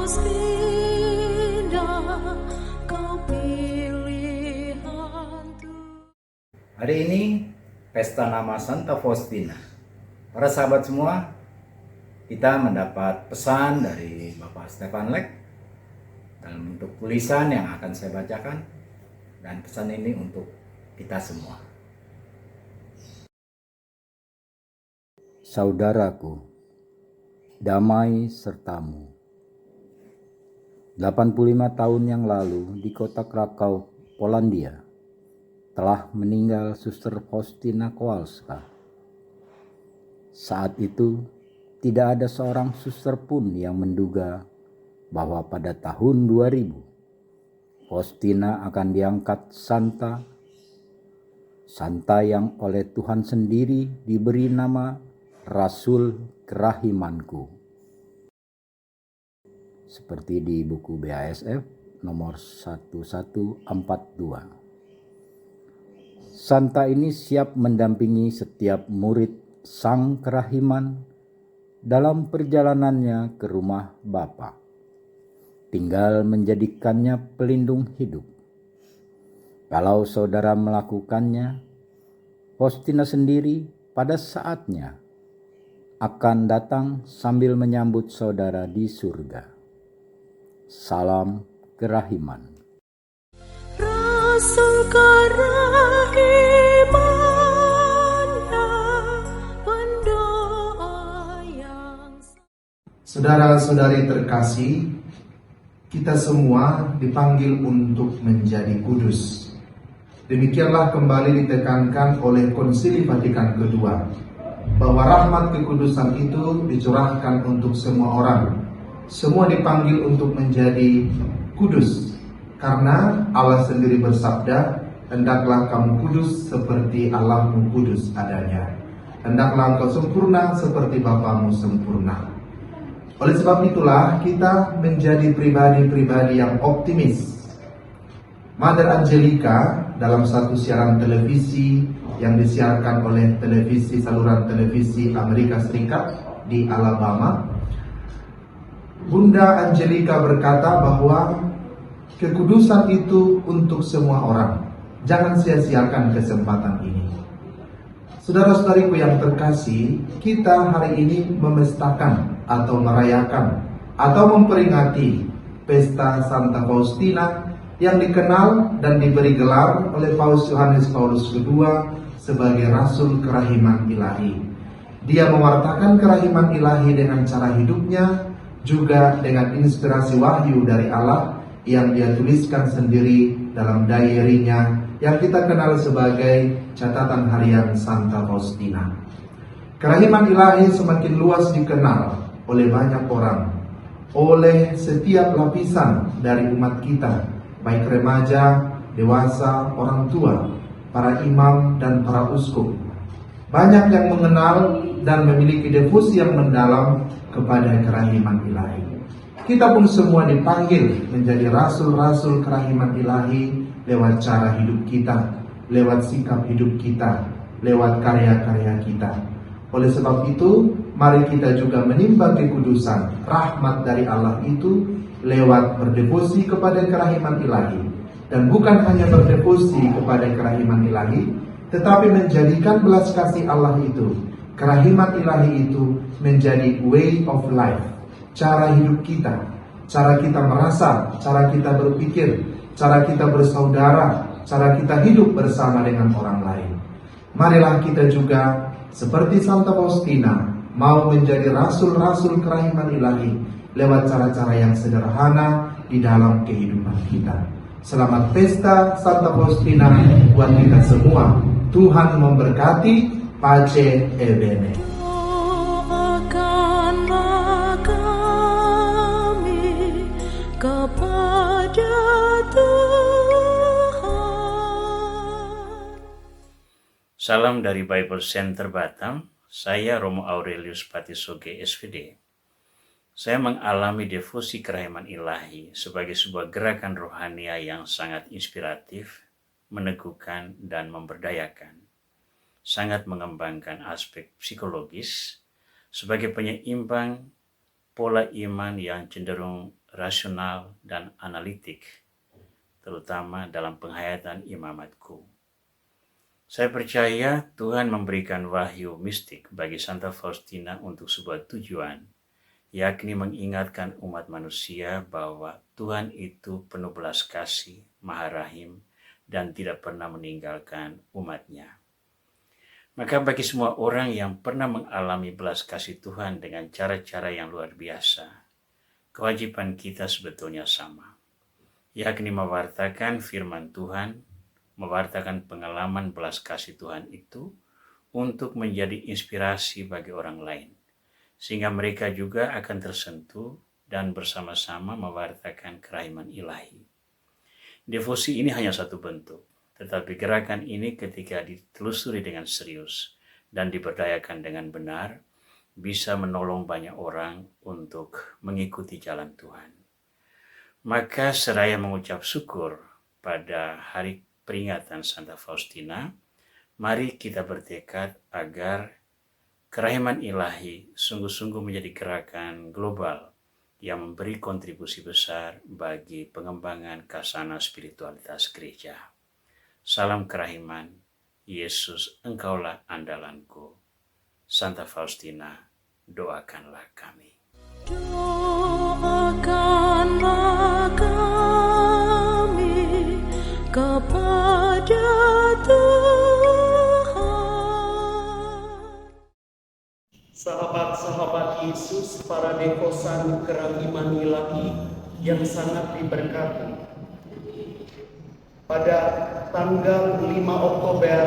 Hari ini pesta nama Santa Faustina. Para sahabat semua, kita mendapat pesan dari Bapak Stefan Lek dalam bentuk tulisan yang akan saya bacakan, dan pesan ini untuk kita semua. Saudaraku, damai sertamu. 85 tahun yang lalu di kota Krakow, Polandia, telah meninggal Suster Faustina Kowalska. Saat itu, tidak ada seorang suster pun yang menduga bahwa pada tahun 2000, Faustina akan diangkat Santa yang oleh Tuhan sendiri diberi nama Rasul Kerahimanku. Seperti di buku BASF nomor 1142. Santa ini siap mendampingi setiap murid Sang Kerahiman dalam perjalanannya ke rumah Bapa. Tinggal menjadikannya pelindung hidup. Kalau saudara melakukannya, Faustina sendiri pada saatnya akan datang sambil menyambut saudara di surga. Salam Kerahiman. Rasul kerahimannya, pendoa yang... Saudara-saudari terkasih, kita semua dipanggil untuk menjadi kudus. Demikianlah kembali ditekankan oleh Konsili Vatikan II, bahwa rahmat kekudusan itu dicurahkan untuk semua orang. Semua dipanggil untuk menjadi kudus. Karena Allah sendiri bersabda, hendaklah kamu kudus seperti Allahmu kudus adanya. Hendaklah engkau sempurna seperti Bapamu sempurna. Oleh sebab itulah kita menjadi pribadi-pribadi yang optimis. Mother Angelica dalam satu siaran televisi yang disiarkan oleh saluran televisi Amerika Serikat di Alabama, Bunda Angelica berkata bahwa kekudusan itu untuk semua orang. Jangan sia-siakan kesempatan ini. Saudara-saudariku yang terkasih, kita hari ini memestakan atau merayakan atau memperingati pesta Santa Faustina yang dikenal dan diberi gelar oleh Paus Yohanes Paulus II sebagai Rasul Kerahiman Ilahi. Dia mewartakan kerahiman ilahi dengan cara hidupnya, juga dengan inspirasi wahyu dari Allah yang dia tuliskan sendiri dalam diary-nya yang kita kenal sebagai catatan harian Santa Faustina. Kerahiman ilahi semakin luas dikenal oleh banyak orang, oleh setiap lapisan dari umat kita, baik remaja, dewasa, orang tua, para imam dan para uskup. Banyak yang mengenal dan memiliki devosi yang mendalam kepada kerahiman ilahi. Kita pun semua dipanggil menjadi rasul-rasul kerahiman ilahi lewat cara hidup kita, lewat sikap hidup kita, lewat karya-karya kita. Oleh sebab itu, mari kita juga menimba kekudusan, rahmat dari Allah itu lewat berdevosi kepada kerahiman ilahi. Dan bukan hanya berdevosi kepada kerahiman ilahi, tetapi menjadikan belas kasih Allah itu, kerahiman ilahi itu menjadi way of life. Cara hidup kita, cara kita merasa, cara kita berpikir, cara kita bersaudara, cara kita hidup bersama dengan orang lain. Marilah kita juga seperti Santa Faustina mau menjadi rasul-rasul kerahiman ilahi lewat cara-cara yang sederhana di dalam kehidupan kita. Selamat pesta Santa Faustina buat kita semua. Tuhan memberkati. Pace e bene. Kepada Tuhan. Salam dari Bible Center Batam. Saya Romo Aurelius Patisoge SVD. Saya mengalami devosi kerahiman ilahi sebagai sebuah gerakan rohania yang sangat inspiratif, meneguhkan, dan memberdayakan. Sangat mengembangkan aspek psikologis sebagai penyeimbang pola iman yang cenderung rasional, dan analitik, terutama dalam penghayatan imamatku. Saya percaya Tuhan memberikan wahyu mistik bagi Santa Faustina untuk sebuah tujuan, yakni mengingatkan umat manusia bahwa Tuhan itu penuh belas kasih, maha rahim, dan tidak pernah meninggalkan umatnya. Maka bagi semua orang yang pernah mengalami belas kasih Tuhan dengan cara-cara yang luar biasa, kewajiban kita sebetulnya sama, yakni mewartakan firman Tuhan, mewartakan pengalaman belas kasih Tuhan itu untuk menjadi inspirasi bagi orang lain, sehingga mereka juga akan tersentuh dan bersama-sama mewartakan kerahiman ilahi. Devosi ini hanya satu bentuk, tetapi gerakan ini ketika ditelusuri dengan serius dan diberdayakan dengan benar, bisa menolong banyak orang untuk mengikuti jalan Tuhan. Maka seraya mengucap syukur pada hari peringatan Santa Faustina, mari kita bertekad agar kerahiman ilahi sungguh-sungguh menjadi gerakan global yang memberi kontribusi besar bagi pengembangan khasana spiritualitas gereja. Salam kerahiman, Yesus engkaulah andalanku. Santa Faustina, doakanlah kami. Doakanlah kami kepada Tuhan. Sahabat-sahabat Yesus, para devosan kerahiman ilahi yang sangat diberkati. Pada tanggal 5 Oktober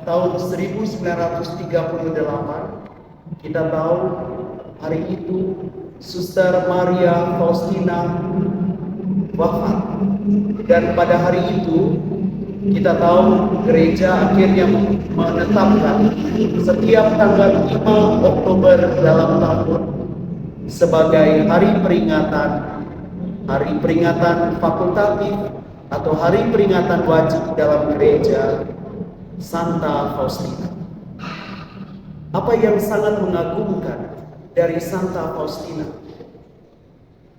tahun 1938, kita tahu hari itu Suster Maria Faustina wafat. Dan pada hari itu kita tahu gereja akhirnya menetapkan setiap tanggal 5 Oktober dalam tahun sebagai hari peringatan fakultatif atau hari peringatan wajib dalam gereja Santa Faustina. Apa yang sangat mengagumkan dari Santa Faustina?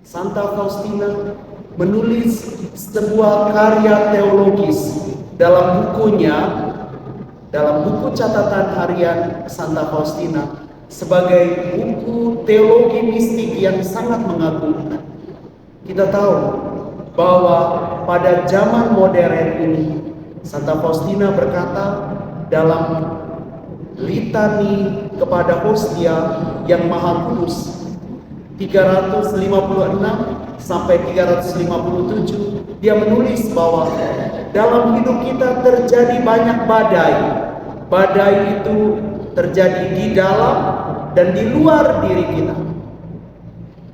Santa Faustina menulis sebuah karya teologis dalam buku catatan harian Santa Faustina sebagai buku teologi mistik yang sangat mengagumkan. Kita tahu bahwa pada zaman modern ini Santa Faustina berkata dalam litani kepada hostia yang maha kudus 356 sampai 357, dia menulis bahwa dalam hidup kita terjadi banyak badai. Badai itu terjadi di dalam dan di luar diri kita.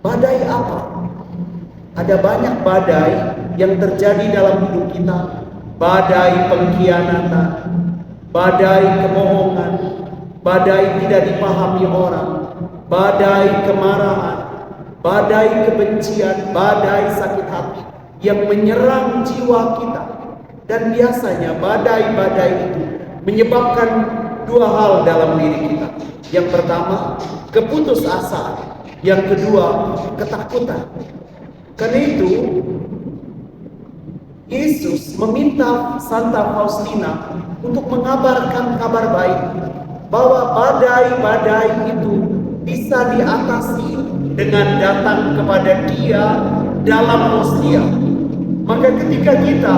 Badai apa? Ada banyak badai yang terjadi dalam hidup kita. Badai pengkhianatan, badai kebohongan, badai tidak dipahami orang, badai kemarahan, badai kebencian, badai sakit hati yang menyerang jiwa kita. Dan biasanya badai-badai itu menyebabkan dua hal dalam diri kita. Yang pertama, keputusasaan. Yang kedua, ketakutan. Karena itu, Yesus meminta Santa Faustina untuk mengabarkan kabar baik bahwa badai-badai itu bisa diatasi dengan datang kepada Dia dalam hostia. Maka ketika kita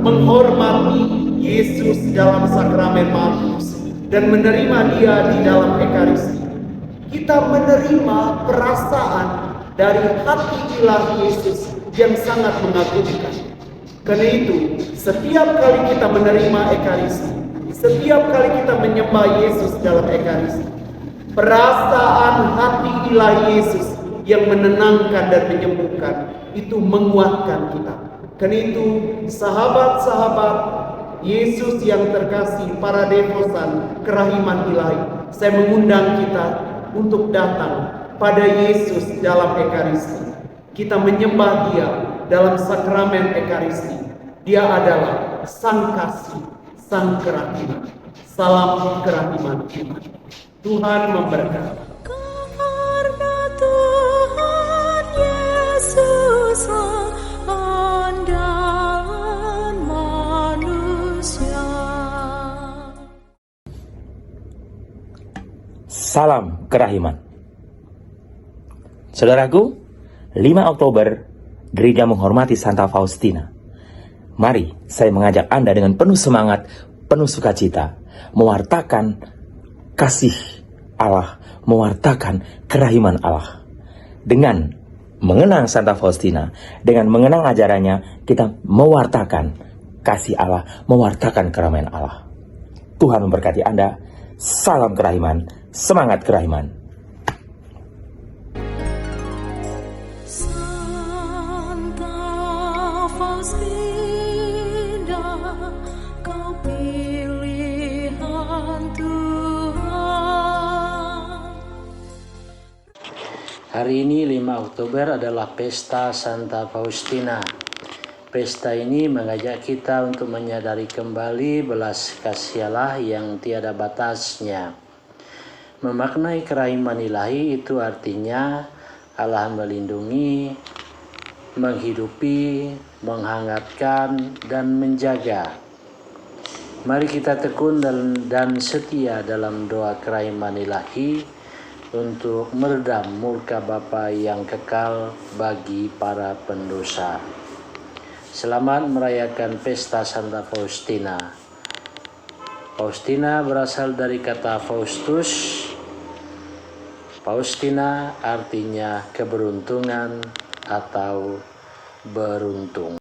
menghormati Yesus dalam sakramen Markus dan menerima Dia di dalam Ekaristi, kita menerima perasaan dari hati ilahi Yesus yang sangat mengagumkan. Karena itu, setiap kali kita menerima Ekaristi, setiap kali kita menyembah Yesus dalam Ekaristi, perasaan hati ilahi Yesus yang menenangkan dan menyembuhkan itu menguatkan kita. Karena itu, sahabat-sahabat Yesus yang terkasih, para devosan kerahiman ilahi, saya mengundang kita untuk datang pada Yesus dalam Ekaristi. Kita menyembah Dia dalam sakramen Ekaristi. Dia adalah Sang Kasih, Sang Kerahiman. Salam kerahiman iman. Tuhan memberkati. Karena Tuhan Yesus Salam kerahiman. Saudaraku, 5 Oktober, gereja menghormati Santa Faustina. Mari saya mengajak Anda dengan penuh semangat, penuh sukacita, mewartakan kasih Allah, mewartakan kerahiman Allah. Dengan mengenang Santa Faustina, dengan mengenang ajarannya, kita mewartakan kasih Allah, mewartakan kerahiman Allah. Tuhan memberkati Anda. Salam kerahiman, semangat kerahiman. Santa Faustina, kau pilihan Tuhan. Hari ini 5 Oktober adalah pesta Santa Faustina. Pesta ini mengajak kita untuk menyadari kembali belas kasih Allah yang tiada batasnya. Memaknai kerahiman ilahi itu artinya Allah melindungi, menghidupi, menghangatkan, dan menjaga. Mari kita tekun dan setia dalam doa kerahiman ilahi untuk meredam murka Bapa yang kekal bagi para pendosa. Selamat merayakan pesta Santa Faustina. Faustina berasal dari kata Faustus. Faustina artinya keberuntungan atau beruntung.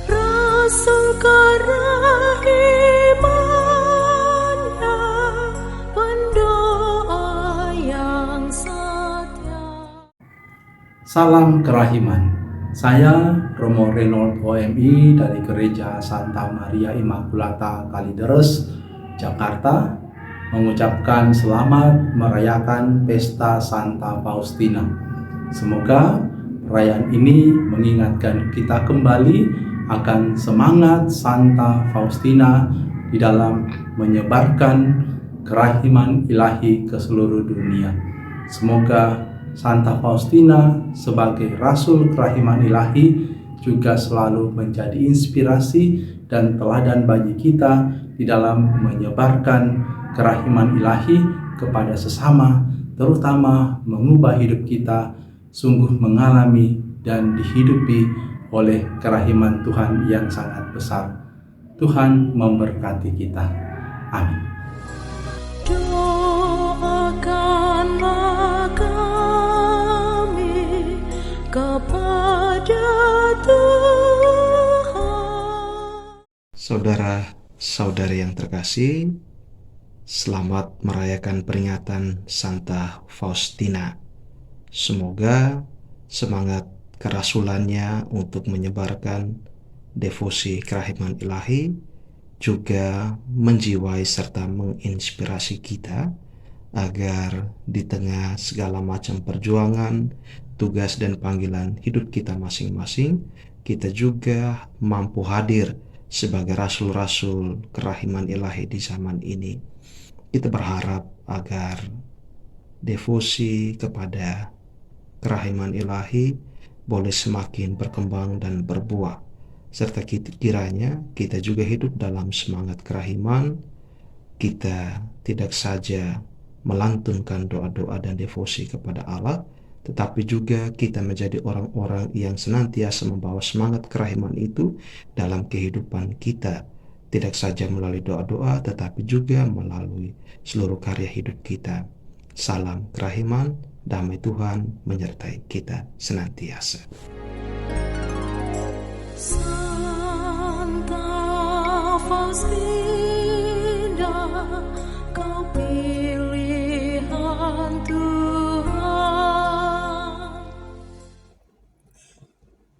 Rasul kerahimannya, pendoa yang setia. Salam kerahiman. Saya Romo Reynold OMI dari Gereja Santa Maria Immaculata Kalideres, Jakarta, mengucapkan selamat merayakan pesta Santa Faustina. Semoga perayaan ini mengingatkan kita kembali akan semangat Santa Faustina di dalam menyebarkan kerahiman ilahi ke seluruh dunia. Semoga Santa Faustina sebagai Rasul Kerahiman Ilahi juga selalu menjadi inspirasi dan teladan bagi kita di dalam menyebarkan kerahiman ilahi kepada sesama, terutama mengubah hidup kita sungguh mengalami dan dihidupi oleh kerahiman Tuhan yang sangat besar. Tuhan memberkati kita. Amin. Doakanlah kami kepada Tuhan. Saudara-saudari yang terkasih, selamat merayakan peringatan Santa Faustina. Semoga semangat kerasulannya untuk menyebarkan devosi kerahiman ilahi juga menjiwai serta menginspirasi kita agar di tengah segala macam perjuangan, tugas dan panggilan hidup kita masing-masing, kita juga mampu hadir sebagai rasul-rasul kerahiman ilahi di zaman ini. Kita berharap agar devosi kepada kerahiman ilahi boleh semakin berkembang dan berbuah, serta kiranya kita juga hidup dalam semangat kerahiman. Kita tidak saja melantunkan doa-doa dan devosi kepada Allah, tetapi juga kita menjadi orang-orang yang senantiasa membawa semangat kerahiman itu dalam kehidupan kita, tidak saja melalui doa-doa tetapi juga melalui seluruh karya hidup kita. Salam kerahiman, damai Tuhan menyertai kita senantiasa. Santa Faustina, kau pilihan Tuhan.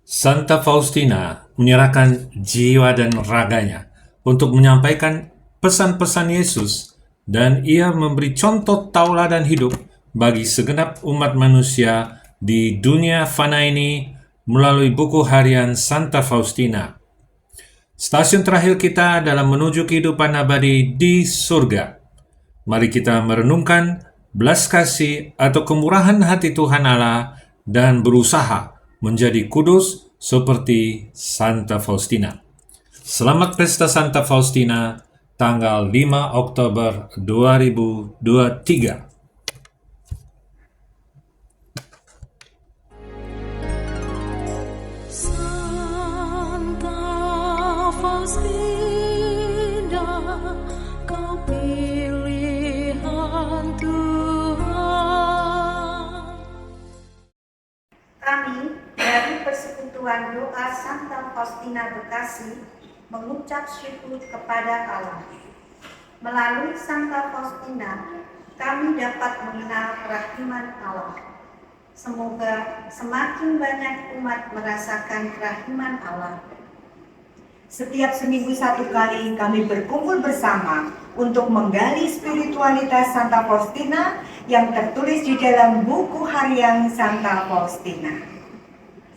Santa Faustina menyerahkan jiwa dan raganya untuk menyampaikan pesan-pesan Yesus, dan ia memberi contoh tauladan hidup bagi segenap umat manusia di dunia fana ini melalui buku harian Santa Faustina. Stasiun terakhir kita dalam menuju kehidupan abadi di surga. Mari kita merenungkan belas kasih atau kemurahan hati Tuhan Allah dan berusaha menjadi kudus seperti Santa Faustina. Selamat Pesta Santa Faustina, tanggal 5 Oktober 2023. Santa Faustina, kau pilihan Tuhan. Kami dari Persekutuan Doa Santa Faustina Bekasi mengucap syukur kepada Allah. Melalui Santa Faustina, kami dapat mengenal kerahiman Allah. Semoga semakin banyak umat merasakan kerahiman Allah. Setiap seminggu satu kali kami berkumpul bersama untuk menggali spiritualitas Santa Faustina yang tertulis di dalam buku harian Santa Faustina.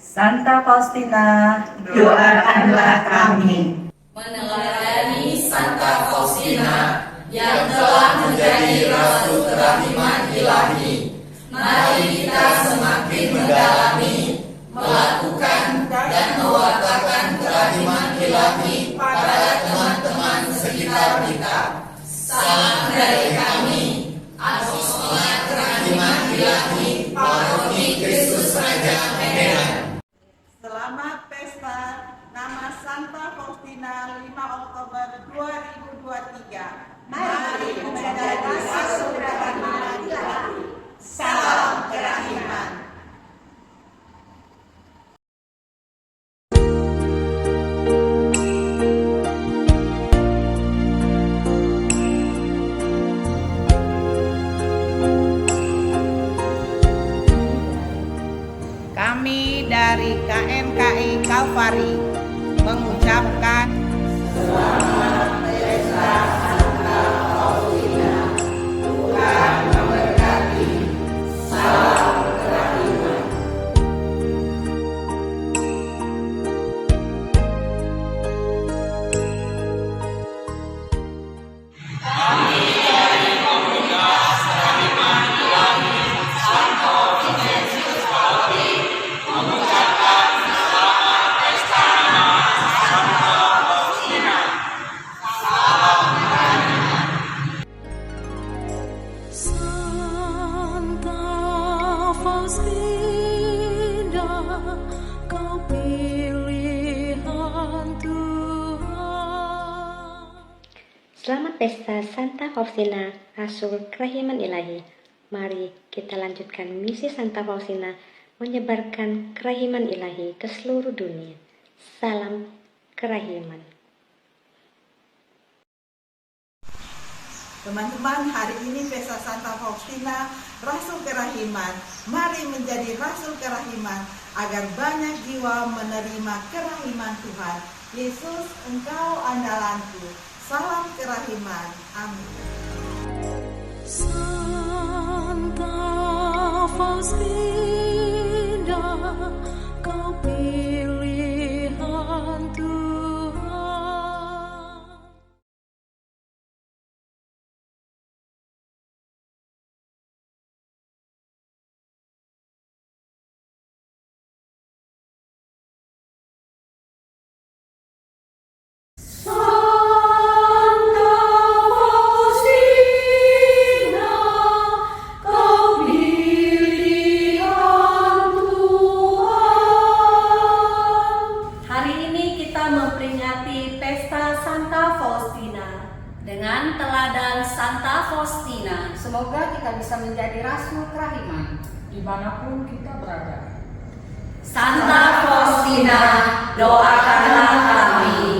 Santa Faustina, doakanlah kami. Meneladani Santa Faustina yang telah menjadi rasul kerahiman ilahi, mari kita semakin mendalami, melakukan dan mewartakan kerahiman ilahi pada teman-teman sekitar kita. Salam dari kami, Apostolate Kerahiman Ilahi, Paroki Kristus Raja Medan. Selamat pesta nama Santa Faustina 5 Oktober 2023. Mari menjadi rasul kerahiman ilahi. Salam kerahiman. Kami dari KNKI Kalvari mengucapkan Selamat Pesta Santa Faustina. Tuhan memberkati. Salam kerahiman. Kami dari komunitas Kerahiman Ilahi Santo Vincentius Pauli mengucapkan selamat pesta nama Santa Faustina. Salam kerahiman. Santa Faustina, kau pilihan Tuhan. Selamat Pesta Santa Faustina, Rasul Kerahiman Ilahi. Mari kita lanjutkan misi Santa Faustina menyebarkan kerahiman ilahi ke seluruh dunia. Salam kerahiman. Teman-teman, hari ini Pesta Santa Faustina, Rasul Kerahiman. Mari menjadi Rasul Kerahiman agar banyak jiwa menerima kerahiman Tuhan. Yesus, Engkau andalanku. Salam kerahiman. Amin. Santa Faustina, kau pilihan Tuhan. Dengan teladan Santa Faustina, semoga kita bisa menjadi rasul kerahiman dimanapun kita berada. Santa Faustina, doakanlah kami.